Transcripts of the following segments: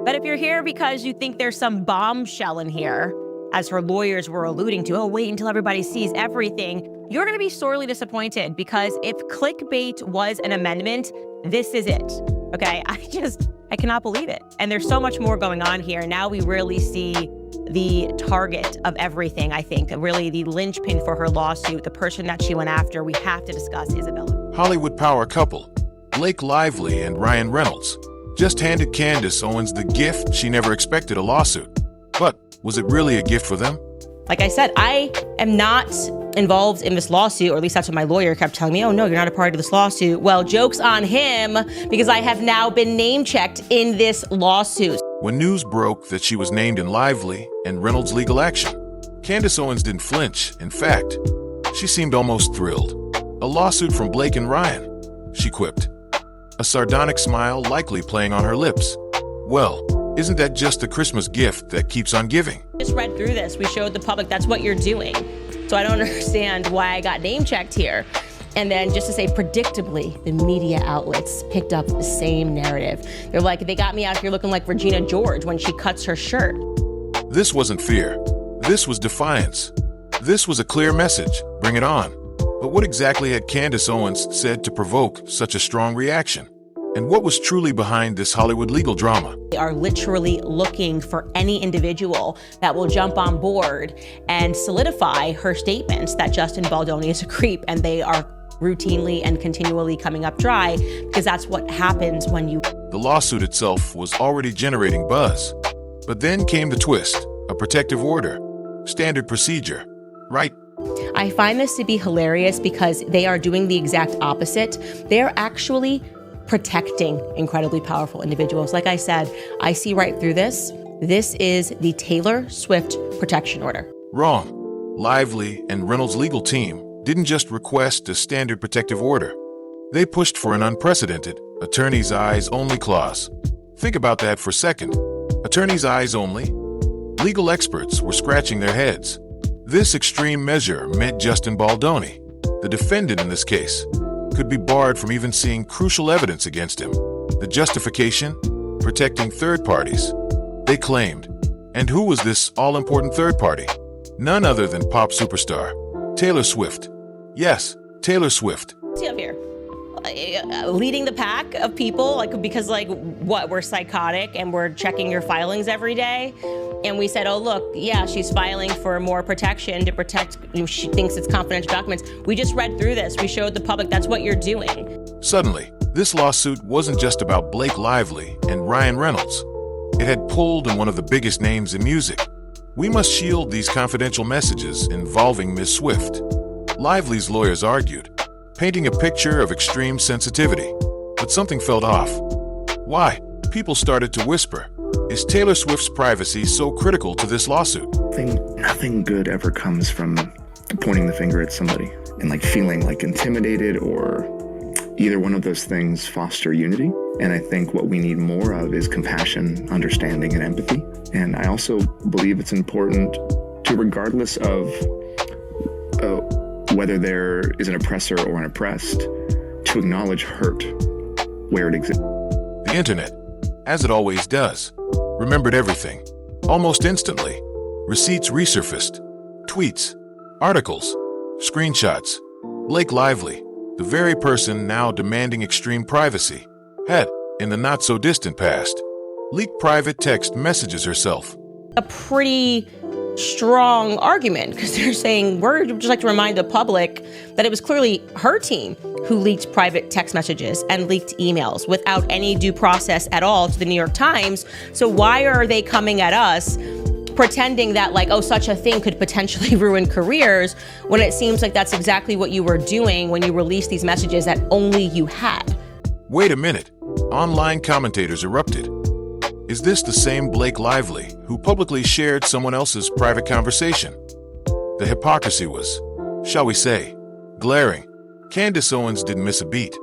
But if you're here because you think there's some bombshell in here, as her lawyers were alluding to, oh, wait until everybody sees everything, you're going to be sorely disappointed, because if clickbait was an amendment, this is it. Okay, I cannot believe it. And there's so much more going on here. Now we really see the target of everything, I think, really the linchpin for her lawsuit, the person that she went after. We have to discuss Isabella. Hollywood power couple, Blake Lively and Ryan Reynolds, just handed Candace Owens the gift she never expected, a lawsuit. But was it really a gift for them? Like I said, I am not involved in this lawsuit, or at least that's what my lawyer kept telling me. Oh, no, you're not a part of this lawsuit. Well, joke's on him, because I have now been name-checked in this lawsuit. When news broke that she was named in Lively and Reynolds' legal action, Candace Owens didn't flinch. In fact, she seemed almost thrilled. A lawsuit from Blake and Ryan, she quipped, a sardonic smile likely playing on her lips. Well, isn't that just the Christmas gift that keeps on giving? Just read through this. We showed the public that's what you're doing. So I don't understand why I got name-checked here. And then just to say, predictably, the media outlets picked up the same narrative. They're like, they got me out here looking like Regina George when she cuts her shirt. This wasn't fear. This was defiance. This was a clear message. Bring it on. But what exactly had Candace Owens said to provoke such a strong reaction? And what was truly behind this Hollywood legal drama? They are literally looking for any individual that will jump on board and solidify her statements that Justin Baldoni is a creep, and they are routinely and continually coming up dry, because that's what happens when you... The lawsuit itself was already generating buzz. But then came the twist, a protective order, standard procedure, right? I find this to be hilarious, because they are doing the exact opposite. They are actually protecting incredibly powerful individuals. Like I said, I see right through this. This is the Taylor Swift protection order. Wrong. Lively and Reynolds' legal team didn't just request a standard protective order. They pushed for an unprecedented attorney's eyes only clause. Think about that for a second. Attorney's eyes only? Legal experts were scratching their heads. This extreme measure meant Justin Baldoni, the defendant in this case, could be barred from even seeing crucial evidence against him. The justification? Protecting third parties. They claimed. And who was this all-important third party? None other than pop superstar Taylor Swift. Yes, Taylor Swift. See up here. Leading the pack of people, because what, we're psychotic and we're checking your filings every day. And we said, oh, look, yeah, she's filing for more protection to protect, she thinks it's confidential documents. We just read through this. We showed the public that's what you're doing. Suddenly, this lawsuit wasn't just about Blake Lively and Ryan Reynolds. It had pulled in one of the biggest names in music. We must shield these confidential messages involving Ms. Swift. Lively's lawyers argued, painting a picture of extreme sensitivity. But something felt off. Why? People started to whisper. Is Taylor Swift's privacy so critical to this lawsuit? Nothing good ever comes from pointing the finger at somebody and feeling intimidated, or either one of those things foster unity. And I think what we need more of is compassion, understanding, and empathy. And I also believe it's important to, regardless of whether there is an oppressor or an oppressed, to acknowledge hurt where it exists. The internet, as it always does, remembered everything, almost instantly. Receipts resurfaced, tweets, articles, screenshots. Blake Lively, the very person now demanding extreme privacy, had, in the not-so-distant past, leaked private text messages herself. A pretty strong argument, because they're saying, we're just like to remind the public that it was clearly her team who leaked private text messages and leaked emails without any due process at all to the New York Times. So why are they coming at us pretending that oh, such a thing could potentially ruin careers, when it seems like that's exactly what you were doing when you released these messages that only you had? Wait a minute. Online commentators erupted. Is this the same Blake Lively who publicly shared someone else's private conversation? The hypocrisy was, shall we say, glaring. Candace Owens didn't miss a beat,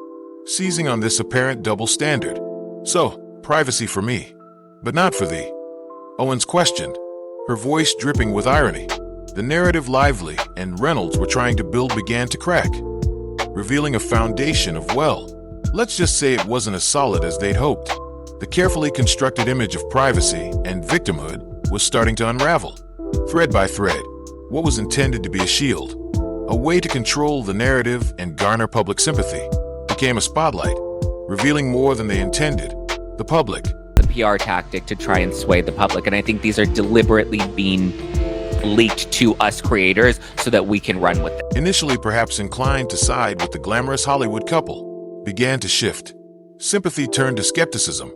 seizing on this apparent double standard. So, privacy for me, but not for thee. Owens questioned, her voice dripping with irony. The narrative Lively and Reynolds were trying to build began to crack, revealing a foundation of, well, let's just say it wasn't as solid as they'd hoped. The carefully constructed image of privacy and victimhood was starting to unravel. Thread by thread, what was intended to be a shield, a way to control the narrative and garner public sympathy, became a spotlight, revealing more than they intended. The public. The PR tactic to try and sway the public. And I think these are deliberately being leaked to us creators so that we can run with it. Initially perhaps inclined to side with the glamorous Hollywood couple, began to shift. Sympathy turned to skepticism.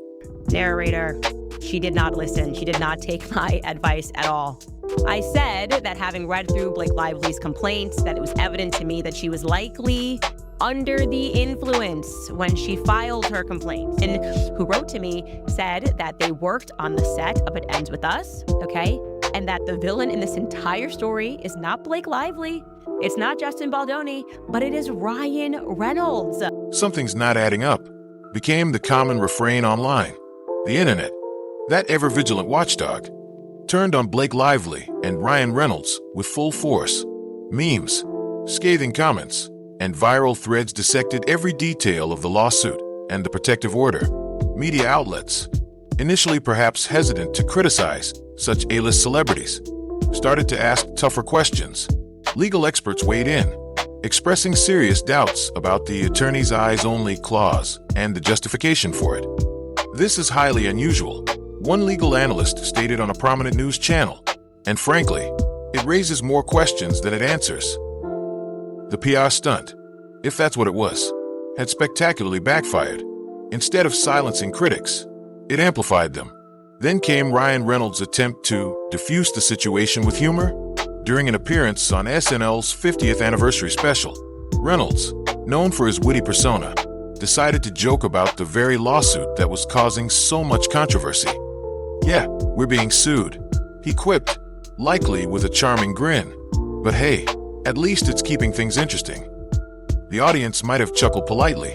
Narrator, she did not listen. She did not take my advice at all. I said that having read through Blake Lively's complaints, that it was evident to me that she was likely under the influence when she filed her complaint. And who wrote to me said that they worked on the set of It Ends With Us, okay? And that the villain in this entire story is not Blake Lively, it's not Justin Baldoni, but it is Ryan Reynolds. Something's not adding up became the common refrain online. The internet, that ever-vigilant watchdog, turned on Blake Lively and Ryan Reynolds with full force. Memes, scathing comments, and viral threads dissected every detail of the lawsuit and the protective order. Media outlets, initially perhaps hesitant to criticize such A-list celebrities, started to ask tougher questions. Legal experts weighed in, expressing serious doubts about the attorney's eyes-only clause and the justification for it. This is highly unusual, one legal analyst stated on a prominent news channel, and frankly, it raises more questions than it answers. The PR stunt, if that's what it was, had spectacularly backfired. Instead of silencing critics, it amplified them. Then came Ryan Reynolds' attempt to diffuse the situation with humor. During an appearance on SNL's 50th anniversary special, Reynolds, known for his witty persona, decided to joke about the very lawsuit that was causing so much controversy. "Yeah, we're being sued," he quipped, likely with a charming grin. But hey, at least it's keeping things interesting. The audience might have chuckled politely,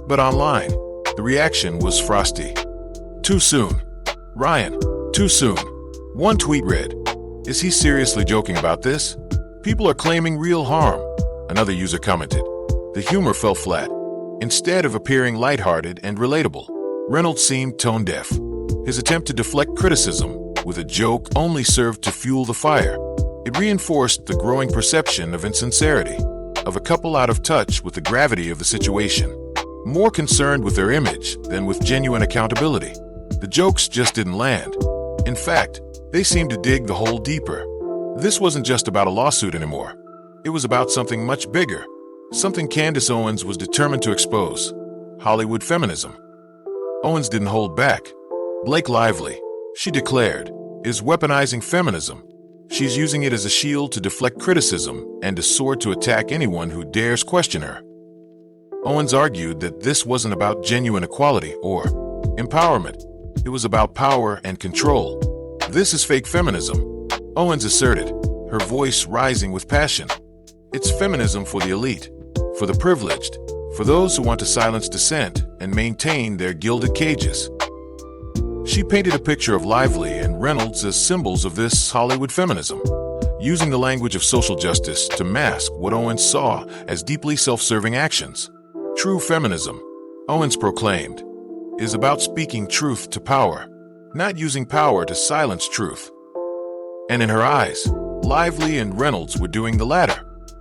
but online, the reaction was frosty. "Too soon. Ryan, too soon." One tweet read, "Is he seriously joking about this? People are claiming real harm." Another user commented, "The humor fell flat. Instead of appearing lighthearted and relatable, Reynolds seemed tone-deaf. His attempt to deflect criticism with a joke only served to fuel the fire. It reinforced the growing perception of insincerity, of a couple out of touch with the gravity of the situation, more concerned with their image than with genuine accountability. The jokes just didn't land. In fact, they seemed to dig the hole deeper. This wasn't just about a lawsuit anymore. It was about something much bigger, something Candace Owens was determined to expose: Hollywood feminism. Owens didn't hold back. Blake Lively, she declared, is weaponizing feminism. She's using it as a shield to deflect criticism and a sword to attack anyone who dares question her. Owens argued that this wasn't about genuine equality or empowerment. It was about power and control. "This is fake feminism," Owens asserted, her voice rising with passion. "It's feminism for the elite, for the privileged, for those who want to silence dissent and maintain their gilded cages." She painted a picture of Lively and Reynolds as symbols of this Hollywood feminism, using the language of social justice to mask what Owens saw as deeply self-serving actions. True feminism, Owens proclaimed, is about speaking truth to power, not using power to silence truth. And in her eyes, Lively and Reynolds were doing the latter,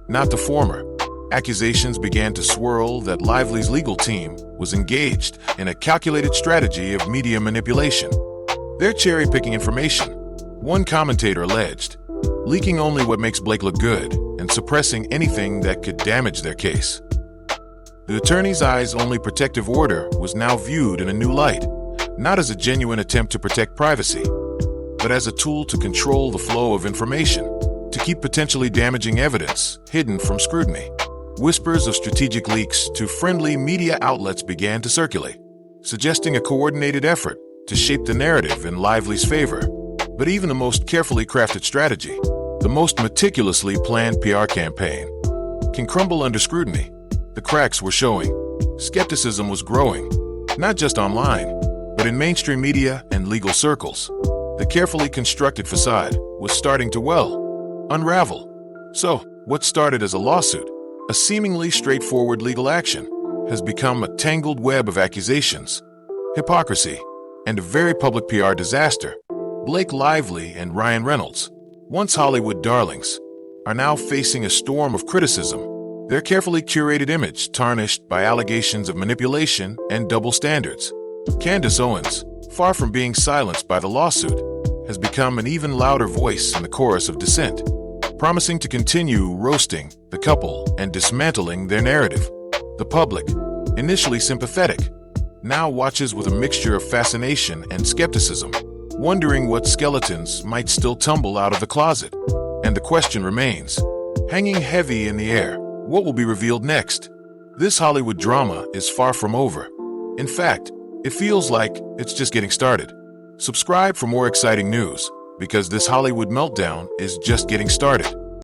not the former. Accusations began to swirl that Lively's legal team was engaged in a calculated strategy of media manipulation. They're cherry-picking information, one commentator alleged, leaking only what makes Blake look good and suppressing anything that could damage their case. The attorney's eyes-only protective order was now viewed in a new light, not as a genuine attempt to protect privacy, but as a tool to control the flow of information, to keep potentially damaging evidence hidden from scrutiny. Whispers of strategic leaks to friendly media outlets began to circulate, suggesting a coordinated effort to shape the narrative in Lively's favor. But even the most carefully crafted strategy, the most meticulously planned PR campaign, can crumble under scrutiny. The cracks were showing. Skepticism was growing, not just online, but in mainstream media and legal circles. The carefully constructed facade was starting to unravel. So, what started as a lawsuit, a seemingly straightforward legal action, has become a tangled web of accusations, hypocrisy, and a very public PR disaster. Blake Lively and Ryan Reynolds, once Hollywood darlings, are now facing a storm of criticism. Their carefully curated image tarnished by allegations of manipulation and double standards. Candace Owens, far from being silenced by the lawsuit, has become an even louder voice in the chorus of dissent, promising to continue roasting the couple and dismantling their narrative. The public, initially sympathetic, now watches with a mixture of fascination and skepticism, wondering what skeletons might still tumble out of the closet. And the question remains, hanging heavy in the air, what will be revealed next? This Hollywood drama is far from over. In fact, it feels like it's just getting started. Subscribe for more exciting news, because this Hollywood meltdown is just getting started.